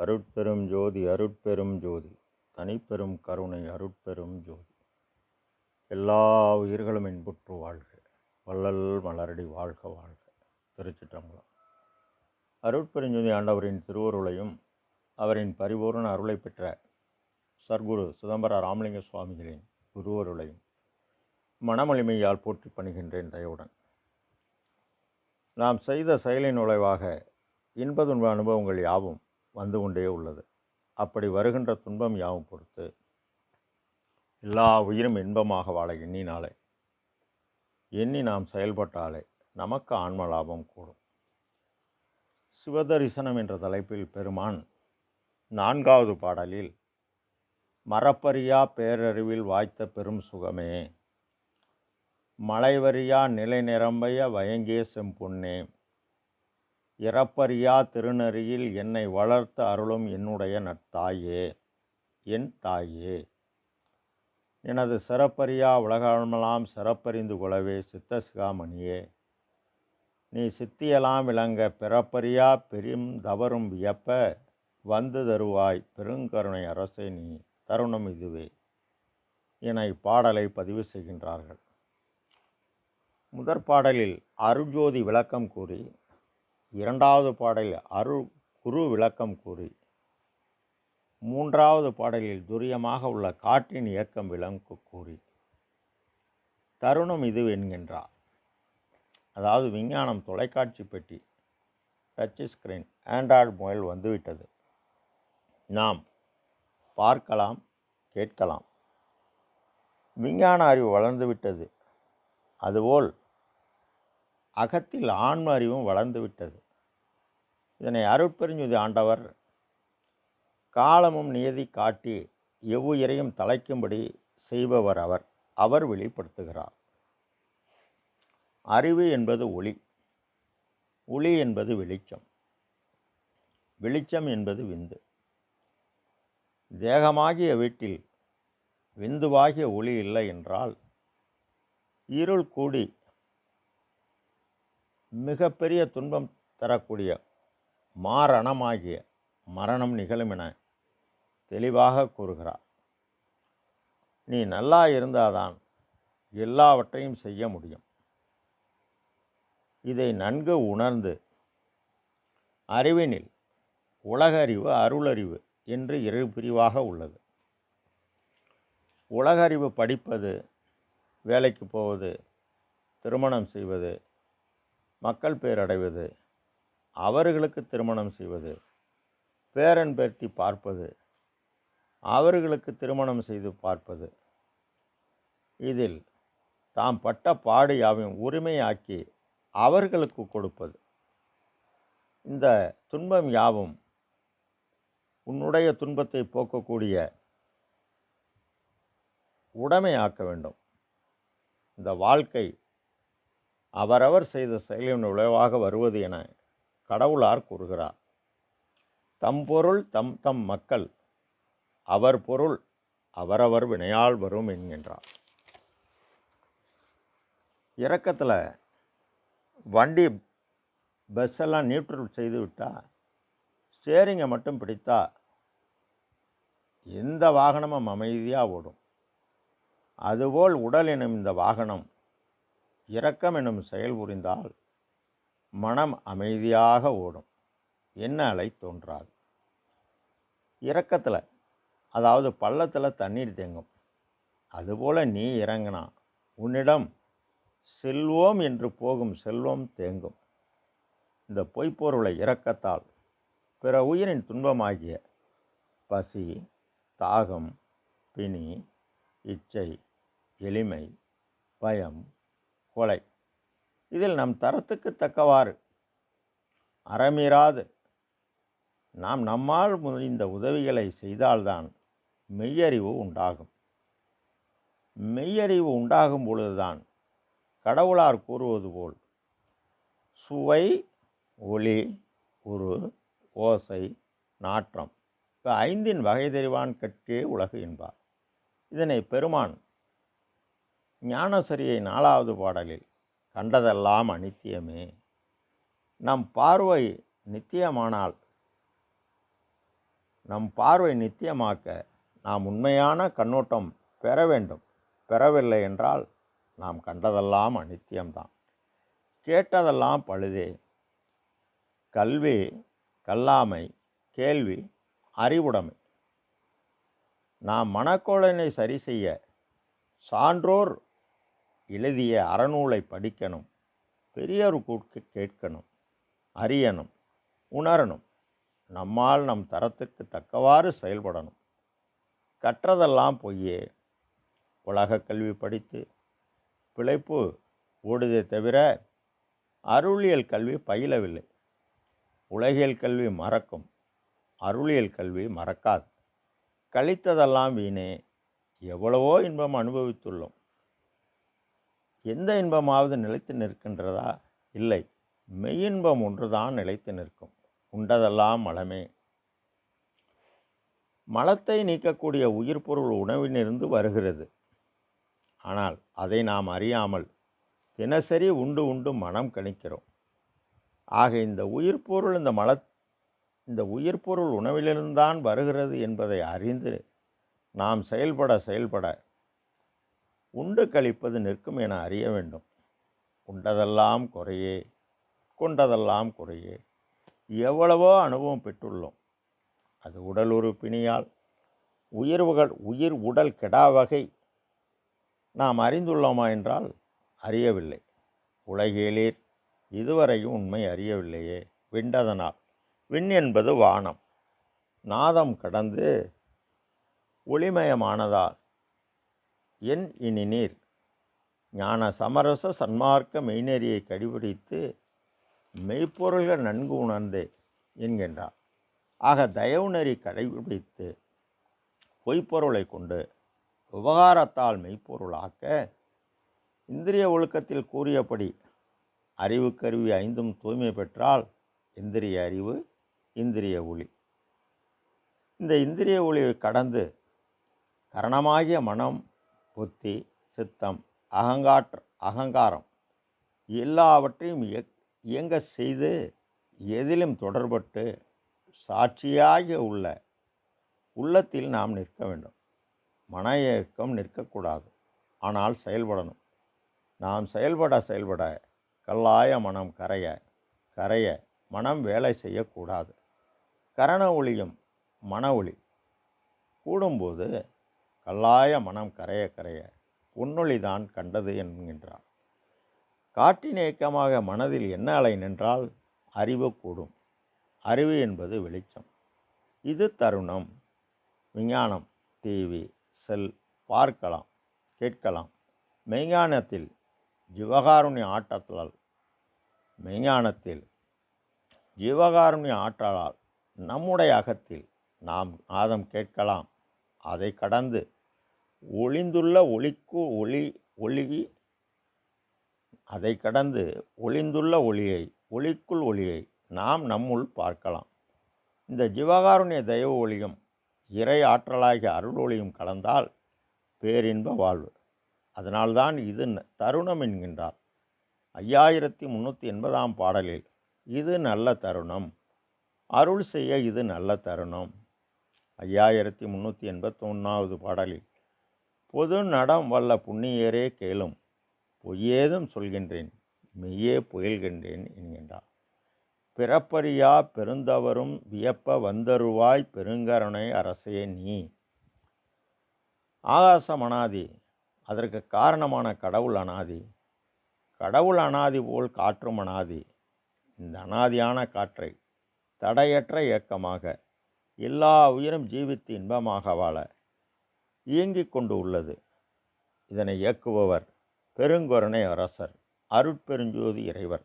அருட்பெரும் ஜோதி அருட்பெரும் ஜோதி தனிப்பெரும் கருணை அருட்பெரும் ஜோதி. எல்லா உயிர்களும் இன்புற்று வாழ்க, வள்ளல் மலரடி வாழ்க வாழ்க. திருச்சிற்றம்பலம். அருட்பெருஞ்சோதி ஆண்டவரின் திருவருளையும் அவரின் பரிபூர்ண அருளை பெற்ற சர்க்குரு சிதம்பர ராமலிங்க சுவாமிகளின் குருவருளையும் மனமொழிமையால் போற்றி பணிகின்றேன் தயவுடன். நாம் செய்த செயலின் நுழைவாக இன்ப துன்ப அனுபவங்கள் யாவும் வந்து கொண்டே உள்ளது. அப்படி வருகின்ற துன்பம் யாவும் பொறுத்து எல்லா உயிரும் இன்பமாக வாழ எண்ணி நாம் செயல்பட்டாலே நமக்கு ஆன்ம லாபம் கூடும். சிவதரிசனம் என்ற தலைப்பில் பெருமான் 4வது பாடலில் மறப்பறியா பேரறிவில் வாய்த்த பெரும் சுகமே, மலைவரியா நிலை நிரம்பைய வயங்கிய செம்பொன்னே, இறப்பறியா திருநெறியில் என்னை வளர்த்த அருளும் என்னுடைய நற்தாயே, என் தாயே, எனது சிறப்பறியா உலகமெல்லாம் சிறப்பறிந்து கொள்ளவே சித்த சிகாமணியே, நீ சித்தியெல்லாம் விளங்க பிறப்பறியா பெரும் தவறும் வியப்ப வந்து தருவாய் பெருங்கருணை அரசே, நீ தருணம் இதுவே என இப்பாடலை பதிவு செய்கின்றார்கள். முதற் பாடலில் அருஜோதி விளக்கம் கூறி, 2வது பாடலில் குரு விளக்கம் கூறி, 3வது பாடலில் துரியமாக உள்ள காற்றின் இயக்கம் விளக்கு கூறி தருணம் இது என்கின்றார். அதாவது விஞ்ஞானம் தொலைக்காட்சி பெட்டி, டச் ஸ்கிரீன், ஆண்ட்ராய்டு மொபைல் வந்துவிட்டது. நாம் பார்க்கலாம், கேட்கலாம். விஞ்ஞான அறிவு வளர்ந்துவிட்டது. அதுபோல் அகத்தில் ஆன்ம அறிவும் வளர்ந்துவிட்டது. இதனை அருட்பெருஞ்சோதி ஆண்டவர் காலமும் நியதி காட்டி எவ்வுயிரையும் தலைக்கும்படி செய்பவர் அவர் வெளிப்படுத்துகிறார். அறிவு என்பது ஒளி, ஒளி என்பது வெளிச்சம், வெளிச்சம் என்பது விந்து. தேகமாகிய வீட்டில் விந்துவாகிய ஒளி இல்லை என்றால் இருள் கூடி மிகப்பெரிய துன்பம் தரக்கூடிய மாரணமாகிய மரணம் நிகழும் என தெளிவாக கூறுகிறார். நீ நல்லா இருந்தால்தான் எல்லாவற்றையும் செய்ய முடியும். இதை நன்கு உணர்ந்து அறிவினில் உலகறிவு, அருளறிவு என்று 2 பிரிவாக உள்ளது. உலகறிவு படிப்பது, வேலைக்கு போவது, திருமணம் செய்வது, மக்கள் பேரடைவது, அவர்களுக்கு திருமணம் செய்வது, பேரன் பேர்த்தி பார்ப்பது, அவர்களுக்கு திருமணம் செய்து பார்ப்பது, இதில் தாம் பட்ட பாடு யாவையும் உரிமையாக்கி அவர்களுக்கு கொடுப்பது. இந்த துன்பம் யாவும் உன்னுடைய துன்பத்தை போக்கக்கூடிய உடைமையாக்க வேண்டும். இந்த வாழ்க்கை அவரவர் செய்த செயலின் விளைவாக வருவது என கடவுளார் கூறுகிறார். தம் பொருள் தம் தம் மக்கள், அவர் பொருள் அவரவர் வினையால் வரும் என்கின்றார். இறக்கத்தில் வண்டி பஸ்ஸெல்லாம் நியூட்ரல் செய்து விட்டால், ஸ்டேரிங்கை மட்டும் பிடித்தா எந்த வாகனமும் அமைதியாக ஓடும். அதுபோல் உடல் எனும் இந்த வாகனம் இரக்கம் எனும் செயல் புரிந்தால் மனம் அமைதியாக ஓடும், என்ன அலை தோன்றாது. இரக்கத்தில், அதாவது பள்ளத்தில் தண்ணீர் தேங்கும். அதுபோல் நீ இறங்கினா உன்னிடம் செல்வோம் என்று போகும் செல்வம் தேங்கும். இந்த பொய்ப்பொருளை இரக்கத்தால் பிற உயிரின் துன்பமாகிய பசி, தாகம், பிணி, இச்சை, எளிமை, பயம், கொலை, இதில் நம் தரத்துக்கு தக்கவாறு அறமீறாது நாம் நம்மால் முடிந்த உதவிகளை செய்தால்தான் மெய்யறிவு உண்டாகும். மெய்யறிவு உண்டாகும் பொழுதுதான் கடவுளார் கூறுவது போல் சுவை, ஒளி, உரு, ஓசை, நாற்றம் 5 வகை தெரிவான் கட்கே உலகு என்பார். இதனை பெருமான் ஞானசரியை 4வது பாடலில் கண்டதெல்லாம் அனித்தியமே, நம் பார்வை நித்தியமானால் நம் பார்வை நித்தியமாக்க நாம் உண்மையான கண்ணோட்டம் பெற வேண்டும். பெறவில்லை என்றால் நாம் கண்டதெல்லாம் அநித்தியம்தான், கேட்டதெல்லாம் பழுதே. கல்வி கல்லாமை, கேள்வி அறிவுடைமை. நாம் மனக்கோளனை சரி செய்ய சான்றோர் எழுதிய அறநூலை படிக்கணும், பெரியோர் கூட்கு கேட்கணும், அறியணும், உணரணும். நம்மால் நம் தரத்துக்கு தக்கவாறு செயல்படணும். கற்றதெல்லாம் பொய்யே. உலக கல்வி படித்து பிழைப்பு ஓடுதே தவிர அருளியல் கல்வி பயிலவில்லை. உலகியல் கல்வி மறக்கும், அருளியல் கல்வி மறக்காது. கழித்ததெல்லாம் வீணே. எவ்வளவோ இன்பம் அனுபவித்துள்ளோம். எந்த இன்பமாவது நிலைத்து நிற்கின்றதா? இல்லை. மெய்யின்பம் ஒன்றுதான் நிலைத்து நிற்கும். உண்டதெல்லாம் மலமே. மலத்தை நீக்கக்கூடிய உயிர் பொருள் உணவிலிருந்து வருகிறது. ஆனால் அதை நாம் அறியாமல் தினசரி உண்டு உண்டு மனம் கணிக்கிறோம். ஆக இந்த உயிர் பொருள் இந்த உயிர் பொருள் உணவிலிருந்தான் வருகிறது என்பதை அறிந்து நாம் செயல்பட உண்டு கழிப்பது நிற்கும் என அறிய வேண்டும். உண்டதெல்லாம் குறையே, கொண்டதெல்லாம் குறையே. எவ்வளவோ அனுபவம் பெற்றுள்ளோம். அது உடல் உறுப்பினியால் உயிர் உடல் கெடா வகை நாம் அறிந்துள்ளோமா என்றால் அறியவில்லை. உலகியலீர் இதுவரையும் உண்மை அறியவில்லையே. விண்டதனால். விண் என்பது வானம். நாதம் கடந்து ஒளிமயமானதால் என் இனி நீர் ஞான சமரச சன்மார்க்க மெய்நெறியை கடைபிடித்து மெய்ப்பொருள்கள் நன்கு உணர்ந்தே என்கின்றார். ஆக தயவு நெறி கடைபிடித்து பொய்ப்பொருளை கொண்டு விவகாரத்தால் மெய்ப்பொருளாக்க இந்திரிய ஒழுக்கத்தில் கூறியபடி அறிவு கருவி ஐந்தும் தூய்மை பெற்றால் இந்திரிய அறிவு, இந்திரிய ஒளி. இந்த இந்திரிய ஒளியை கடந்து கரணமாகிய மனம், புத்தி, சித்தம், அகங்காரம் எல்லாவற்றையும் இயங்க செய்து எதிலும் தொடர்பட்டு சாட்சியாக உள்ளத்தில் நாம் நிற்க வேண்டும். மன இயக்கம் நிற்கக்கூடாது, ஆனால் செயல்படணும். நாம் செயல்பட கல்லாய மனம் கரைய மனம் வேலை செய்யக்கூடாது. கரண ஒளியும் மன ஒளி கூடும்போது கல்லாய மனம் கரைய உன்னொளிதான் கண்டது என்கின்றார். காற்றின் இயக்கமாக மனதில் என்ன அலை நின்றால் அறிவு கூடும். அறிவு என்பது வெளிச்சம். இது தருணம். விஞ்ஞானம், டிவி, செல் பார்க்கலாம், கேட்கலாம். மெய்ஞானத்தில் ஜீவகாருண்ய ஆற்றலால் நம்முடைய அகத்தில் நாம் நாதம் கேட்கலாம். அதை கடந்து ஒளிந்துள்ள ஒளிக்குள் ஒளியை நாம் நம்முள் பார்க்கலாம். இந்த ஜீவகாருண்ய தெய்வ ஒளியும் இறை ஆற்றலாகிய அருள் ஒளியும் கலந்தால் பேரின்ப வாழ்வு. அதனால்தான் இது தருணம் என்கின்றார். 5380 பாடலில் இது நல்ல தருணம், அருள் செய்ய இது நல்ல தருணம். 5381 பாடலில் பொது நடம் வல்ல புண்ணியரே கேளும், பொய்யேதும் சொல்கின்றேன், மெய்யே புயல்கின்றேன் என்கின்றார். பிறப்பறியா பெருந்தவரும் வியப்ப வந்தருவாய் பெருங்கருணை அரசே நீ. ஆகாசம் அனாதி, அதற்கு காரணமான கடவுள் அனாதி. கடவுள் அனாதி போல் காற்றும் அனாதி. இந்த அனாதியான காற்றை தடையற்ற இயக்கமாக எல்லா உயிரும் ஜீவித்து இன்பமாக வாழ இயங்கிக் கொண்டு உள்ளது. இதனை இயக்குபவர் பெருங்கருணை அரசர், அருட்பெருஞ்சோதி இறைவர்.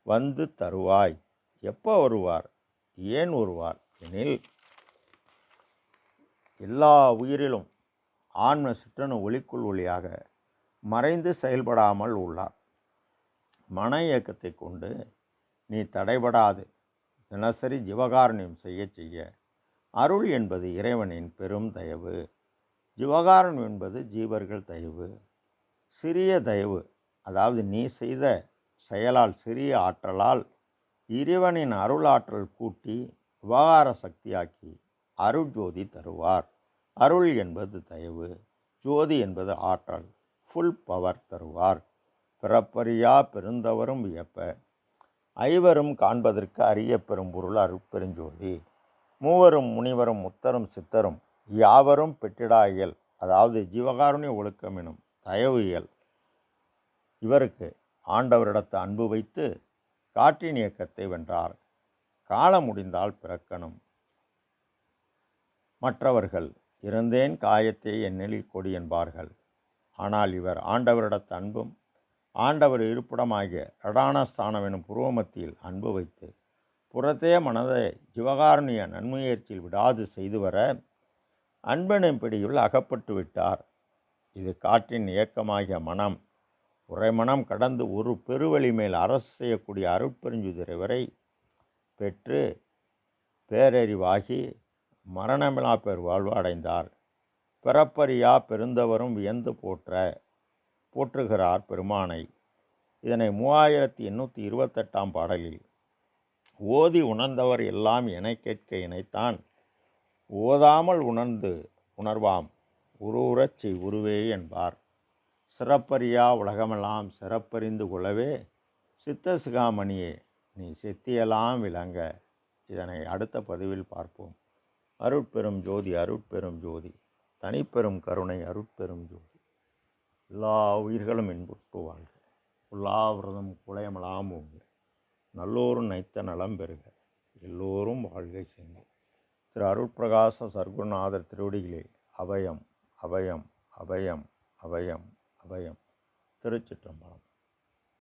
வந்து தருவாய். எப்போ வருவார், ஏன் வருவார் எனில், எல்லா உயிரிலும் ஆன்ம சிற்றணு ஒளிக்குள் ஒளியாக மறைந்து செயல்படாமல் உள்ளார். மன இயக்கத்தை கொண்டு நீ தடைபடாது தினசரி ஜீவகாருண்யம் செய்ய அருள் என்பது இறைவனின் பெரும் தயவு. ஜீவகாருண்யம் என்பது ஜீவர்கள் தயவு. சிறிய தயவு, அதாவது நீ செய்த செயலால் சிறிய ஆற்றலால் இறைவனின் அருள் ஆற்றல் கூட்டி விவகார சக்தியாக்கி அருட்ஜோதி தருவார். அருள் என்பது தயவு, ஜோதி என்பது ஆற்றல், ஃபுல் பவர் தருவார். பிறப்பறியா பெருந்தவரும் வியப்ப, ஐவரும் காண்பதற்கு அறிய பெறும் பொருள் அருட்பெருஞ்சோதி. மூவரும் முனிவரும் முத்தரும் சித்தரும் யாவரும் பெற்றிடா இயல், அதாவது ஜீவகாருண்ய ஒழுக்கம் எனும் தயவு இயல். இவருக்கு ஆண்டவரிடத்து அன்பு வைத்து காற்றின் இயக்கத்தை வென்றார். காலம் முடிந்தால் பிறக்கணும். மற்றவர்கள் இறந்தேன் காயத்தை என்னில் கொடி என்பார்கள். ஆனால் இவர் ஆண்டவரிடத்து அன்பும் ஆண்டவர் இருப்பிடமாகிய ரடானஸ்தானம் எனும் புருவமத்தியில் அன்பு வைத்து புறத்தே மனதை ஜீவகாருண்ய நன்முயற்சியில் விடாது செய்து வர அன்பெனும் பிடியில் அகப்பட்டு விட்டார். இது காற்றின் இயக்கமாகிய மனம். உரைமனம் கடந்து ஒரு பெருவழி மேல் அரசு செய்யக்கூடிய அருட்பெருஞ்சுதிரை வரை பெற்று பேரறிவாகி மரணமிலா பெருவாழ்வு அடைந்தார். பிறப்பறியா பெருந்தவரும் வியந்து போற்றுகிறார் பெருமானை. இதனை 3828 பாடலில் ஓதி உணர்ந்தவர் எல்லாம் என கேட்க இணைத்தான், ஓதாமல் உணர்ந்து உணர்வாம் உருவுறச் செய் உருவே என்பார். சிறப்பறியா உலகமெல்லாம் சிறப்பறிந்து கொள்ளவே சித்த சிகாமணியே நீ செத்தியெல்லாம் விளங்க. இதனை அடுத்த பதிவில் பார்ப்போம். அருட்பெரும் ஜோதி, அருட்பெரும் ஜோதி, தனிப்பெரும் கருணை, அருட்பெரும் ஜோதி. எல்லா உயிர்களும் இன்புற்று வாழ்க. உல்லாவிரதம் குலையமலாம் ஓங்க. நல்லோரும் நைத்த நலம் பெறுக. எல்லோரும் வாழ்கை செய்க. திரு அருட்பிரகாச சர்க்குருநாதர் திருவடிகளே அபயம், அபயம், அபயம், அபயம், அபயம். திருச்சிற்றம்பலம்.